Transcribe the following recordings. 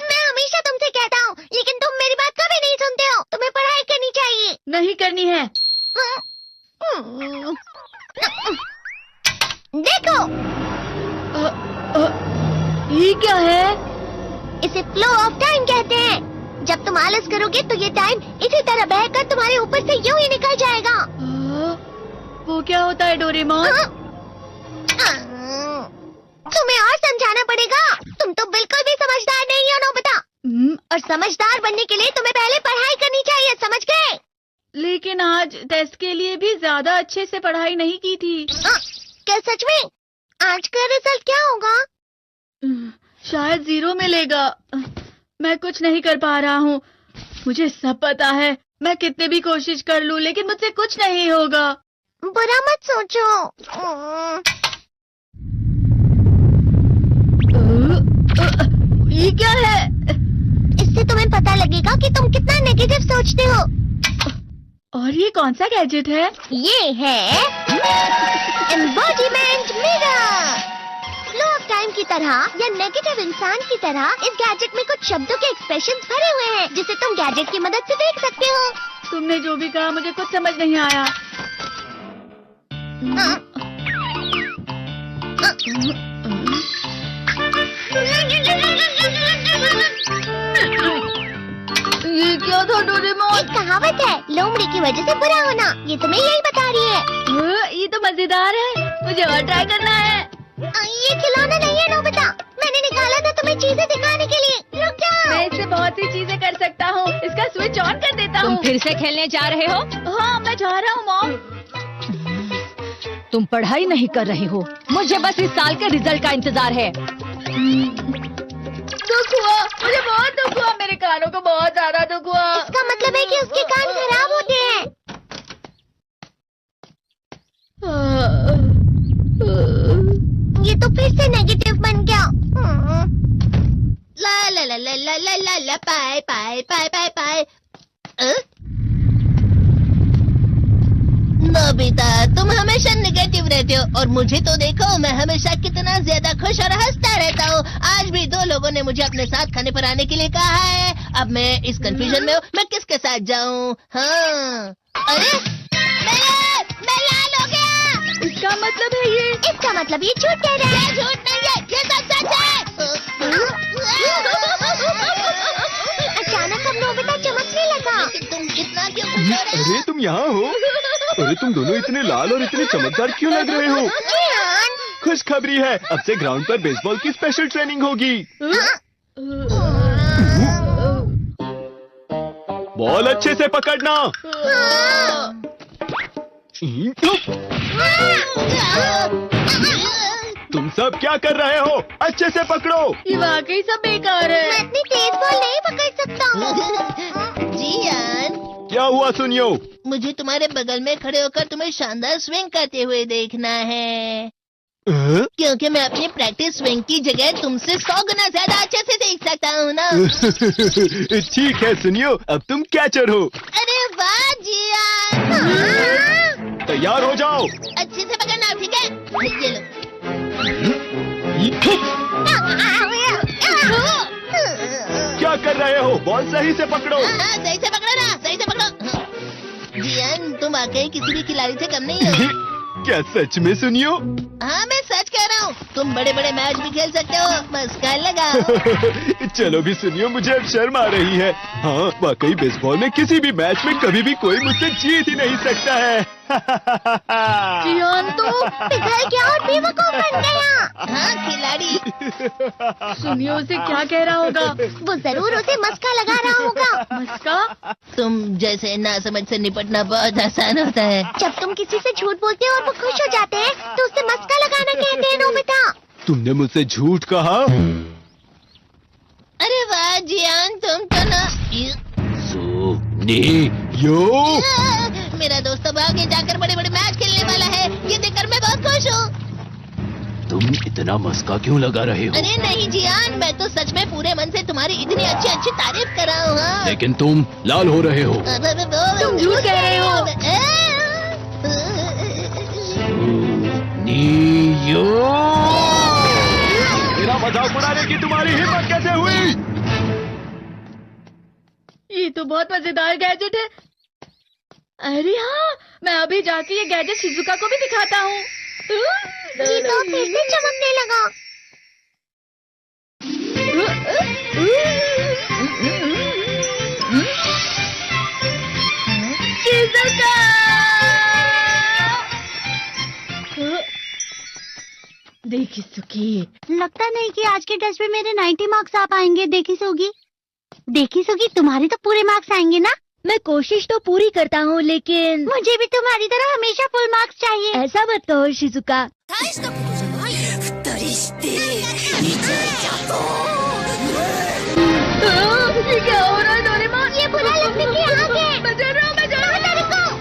मैं हमेशा तुमसे कहता हूँ, लेकिन तुम मेरी बात कभी नहीं सुनते हो। तुम्हें पढ़ाई करनी चाहिए। नहीं करनी है। देखो, ये क्या है? इसे फ्लो ऑफ टाइम कहते हैं। जब तुम आलस करोगे तो ये टाइम इसी तरह बहकर तुम्हारे ऊपर से यूं ही निकल जाएगा। वो क्या होता है डोरेमोन? तुम्हें और समझाना पड़ेगा। तुम तो बिल्कुल भी समझदार नहीं हो नोबिता। और समझदार बनने के लिए तुम्हें पहले पढ़ाई करनी चाहिए, समझ गए? लेकिन आज टेस्ट के लिए भी ज्यादा अच्छे से पढ़ाई नहीं की थी। क्या सच में? आज का रिजल्ट क्या होगा? शायद 0 मिलेगा। मैं कुछ नहीं कर पा रहा हूँ। मुझे सब पता है। मैं कितने भी कोशिश कर लूँ, लेकिन मुझसे कुछ नहीं होगा। बुरा मत सोचो। ये क्या है? इससे तुम्हें पता लगेगा कि तुम कितना नेगेटिव सोचते हो। और ये कौन सा गैजेट है? ये है embodiment mirror. Flow of time की तरह या नेगेटिव इंसान की तरह इस गैजेट में कुछ शब्दों के एक्सप्रेशंस भरे हुए हैं, जिसे तुम गैजेट की मदद से देख सकते हो। तुमने जो भी कहा मुझे कुछ समझ नहीं आया। ये क्या था डोरेमोन? एक कहावत है, लोमड़ी की वजह से बुरा होना। ये तुम्हें यही बता रही है। ये तो मजेदार है। मुझे और ट्राई करना है। ये खिलौना नहीं है नोबिता। मैंने निकाला था तुम्हें चीजें दिखाने के लिए। रुक जाओ। मैं इससे बहुत सी चीजें कर सकता हूँ। इसका स्विच ऑन कर देता हूँ। तुम फिर से खेलने जा रहे हो? हाँ, मैं जा रहा हूँ मॉम। तुम पढ़ाई नहीं कर रहे हो। मुझे बस इस साल के रिजल्ट का इंतजार है। दुख हुआ, मुझे बहुत दुख हुआ। मेरे कानों को बहुत ज्यादा दुख हुआ। इसका मतलब है कि उसके कान खराब होते हैं। ये तो फिर से नेगेटिव बन गया। ला ला ला ला ला ला ला ला पाए पाए पाए पाए पाए। नोबिता, तुम हमेशा नेगेटिव रहते हो और मुझे तो देखो, मैं हमेशा कितना ज्यादा खुश और हंसता रहता हूँ। आज भी 2 लोगों ने मुझे अपने साथ खाने पर आने के लिए कहा है। अब मैं इस कंफ्यूजन में हूँ, मैं किसके साथ जाऊँ? हाँ, अरे मैं लाल हो गया। इसका मतलब है ये? इसका मतलब ये झूठ कह रहा है। झूठ नहीं है, ये सच है। अचानक अब नोबिता चमकने लगा। तुम कितना क्यों खुश हो रहे हो? अरे तुम यहाँ हो? अरे तुम दोनों इतने लाल और इतने चमकदार क्यों लग रहे हो? खुशखबरी है, अब से ग्राउंड पर बेसबॉल की स्पेशल ट्रेनिंग होगी। बॉल अच्छे से पकड़ना। तुम सब क्या कर रहे हो? अच्छे से पकड़ो। ये वाकई सब बेकार है। मैं इतनी तेज बॉल नहीं पकड़ सकता हूँ। जियान, क्या हुआ सुनियो? मुझे तुम्हारे बगल में खड़े होकर तुम्हें शानदार स्विंग करते हुए देखना है। क्योंकि मैं अपनी प्रैक्टिस स्विंग की जगह तुमसे 100 गुना ज्यादा अच्छे से देख सकता हूँ ना। ठीक है सुनियो, अब तुम कैचर हो। अरे वाह जियान। तैयार हो जाओ। अच्छे से पकड़ना, ठीक है? ये लो। क्या कर रहे हो? बॉल सही से पकड़ो। सही से पकड़ो ना, सही से पकड़ो। जियान, तुम वाकई किसी भी खिलाड़ी से कम नहीं हो। क्या सच में सुनियो? हाँ, मैं सच कह रहा हूँ। तुम बड़े बड़े मैच भी खेल सकते हो, बस कर लगाओ। चलो भी सुनियो, मुझे अब शर्म आ रही है। हाँ, वाकई बेसबॉल में किसी भी मैच में कभी भी कोई मुझसे जीत ही नहीं सकता है। जियान तो पिघल गया और बेवकूफ बन गया। हाँ, खिलाड़ी। सुनियो उसे क्या कह रहा होगा? वो जरूर उसे मस्का लगा रहा होगा। मस्का? तुम जैसे नासमझ से निपटना बहुत आसान होता है। जब तुम किसी से झूठ बोलते हो और वो खुश हो जाते हैं, तो उसे मस्का लगाना कहते हैं नोबिता। तुमने मुझसे झूठ कहा? अरे वाह जियान, तुम तो ना। यो मेरा दोस्त अब आगे जाकर बड़े बड़े मैच खेलने वाला है। ये देखकर मैं बहुत खुश हूँ। तुम इतना मस्का क्यों लगा रहे हो? अरे नहीं जियान, मैं तो सच में पूरे मन से तुम्हारी इतनी अच्छी अच्छी तारीफ कर रहा हूँ। हाँ। लेकिन तुम लाल हो रहे हो। तुम झूठ कह रहे हो। मजाक उड़ाने की तुम्हारी हिम्मत कैसे हुई? ये तो बहुत मजेदार गैजेट है। अरे हाँ, मैं अभी जाके ये गैजेट शिजुका को भी दिखाता हूँ। ये तो फिर से चमकने लगा। शिजुका! देखी सुखी, लगता नहीं कि आज के टेस्ट में मेरे 90 मार्क्स आ पाएंगे। देखी सोगी तुम्हारे तो पूरे मार्क्स आएंगे ना? मैं कोशिश तो पूरी करता हूँ, लेकिन मुझे भी तुम्हारी तरह हमेशा फुल मार्क्स चाहिए। ऐसा मत कहो शिजुका। ये क्या हो रहा है डोरेमोन? ये बुरा लगने की आग है। मैं डर रहा हूँ, मैं डर रहा हूँ।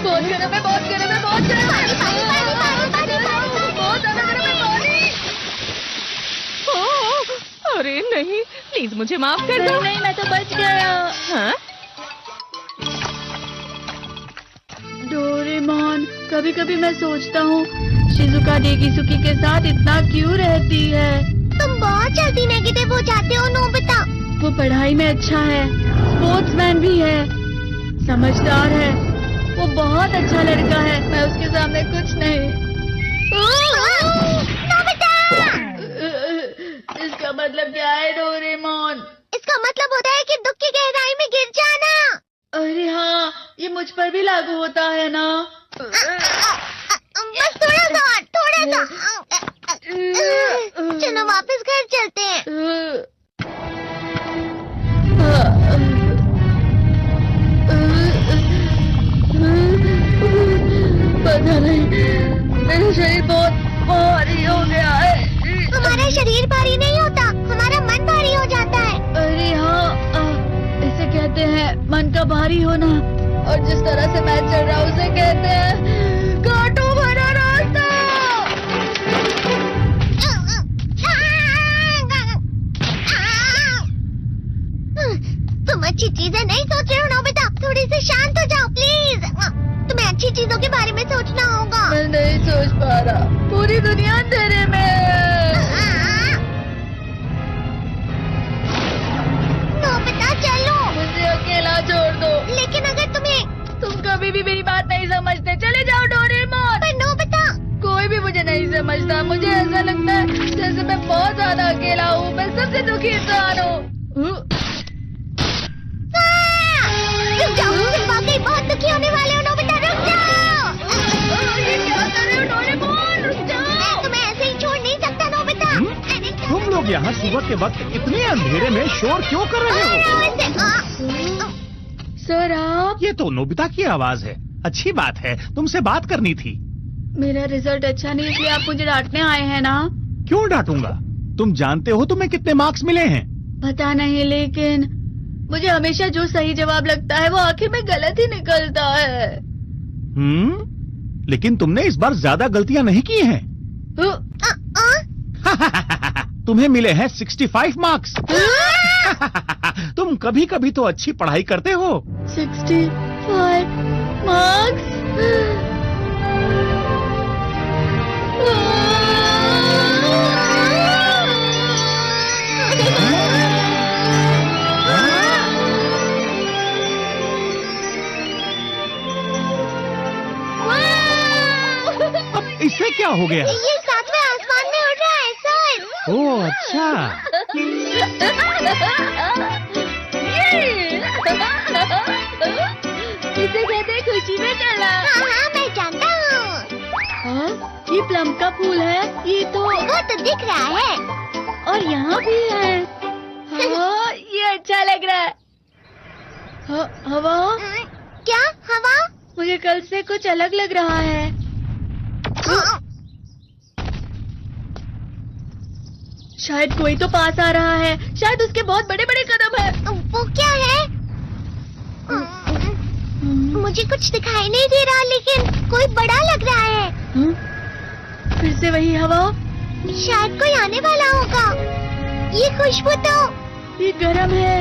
बहुत गर्म है, बहुत गर्म है, बहुत गर्म है। बहुत ज्यादा गर्म है पानी। अरे नहीं, प्लीज मुझे माफ कर दो। नहीं, मैं तो बच गया। हाँ? डोरेमोन, कभी कभी मैं सोचता हूँ शिजुका डेगिसुकी के साथ इतना क्यों रहती है। तुम बहुत जल्दी नेगेटिव हो जाते हो नोबिता। वो पढ़ाई में अच्छा है, स्पोर्ट्समैन भी है, समझदार है, वो बहुत अच्छा लड़का है। मैं उसके सामने कुछ नहीं। नोबिता! इसका मतलब क्या है डोरेमोन? इसका मतलब होता है कि दुख की गहराई में गिर जाना। अरे हाँ, ये मुझ पर भी लागू होता है ना। बस थोड़ा सा। चलो वापस घर चलते हैं। पता नहीं, मेरा शरीर बहुत भारी हो गया है। हमारा शरीर भारी नहीं होता, हमारा मन भारी हो जाता है। अरे हाँ, इसे कहते हैं मन का भारी होना। और जिस तरह से मैं चल रहा हूँ उसे कहते हैं कांटों भरा रास्ता। तुम अच्छी चीजें नहीं सोच रहे हो नोबिता। थोड़ी सी शांत हो जाओ प्लीज। तुम्हें अच्छी चीजों के बारे में सोचना होगा। मैं नहीं सोच पा रहा, पूरी दुनिया अंधेरे में है। नोबिता चलो। मुझे अकेला छोड़ दो। लेकिन अगर तुम कभी भी मेरी बात नहीं समझते। चले जाओ डोरेमोन। पर नोबिता। कोई भी मुझे नहीं समझता। मुझे ऐसा लगता है जैसे मैं बहुत ज्यादा अकेला हूँ। मैं सबसे दुखी इंसान हूँ। रुक जाओ, तुम वाकई बहुत दुखी होने वाले हो नोबिता। रुक जाओ। ये क्या कर रहे हो डोरेमोन? रुक जाओ। मैं तुम्हें ऐसे ही छोड़ नहीं सकता नोबिता। तुम लोग यहाँ सुबह के वक्त इतने अंधेरे में शोर क्यों कर रहे हो? सर आप? ये तो नोबिता की आवाज है। अच्छी बात है, तुमसे बात करनी थी। मेरा रिजल्ट अच्छा नहीं, इसलिए आप मुझे डांटने आए हैं ना? क्यों डांटूंगा? तुम जानते हो तुम्हें कितने मार्क्स मिले हैं? पता नहीं, लेकिन मुझे हमेशा जो सही जवाब लगता है वो आखिर में गलत ही निकलता है। लेकिन तुमने इस बार ज्यादा गलतियां नहीं की हैं। तुम्हें मिले हैं 65 मार्क्स। तुम कभी कभी तो अच्छी पढ़ाई करते हो। 65 मार्क्स? अब इससे क्या हो गया? ये सातवें आसमान में उड़ रहा है सर। ओह अच्छा। इसे कहते हैं खुशी में चला। हाँ, मैं जानता हूँ। हाँ, ये प्लम का फूल है। ये तो वो तो दिख रहा है। और यहाँ भी है। हाँ, ये अच्छा लग रहा है। हवा? क्या हवा? मुझे कल से कुछ अलग लग रहा है। शायद कोई तो पास आ रहा है। शायद उसके बहुत बड़े बड़े कदम है। वो क्या है? मुझे कुछ दिखाई नहीं दे रहा, लेकिन कोई बड़ा लग रहा है। फिर से वही हवा। शायद कोई आने वाला होगा। ये खुशबू तो ये गरम है।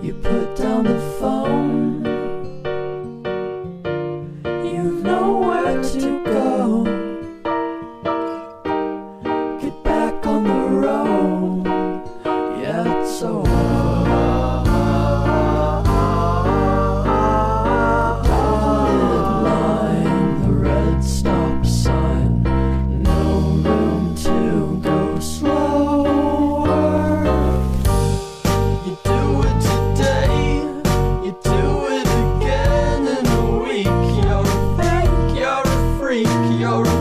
You put down the phone. You've nowhere to go. Get back on the road. Yeah, it's over. Dotted line, the red stop sign. No room to go slower. You do it today, you do it again in a week. You're a fake, you're a freak, you're a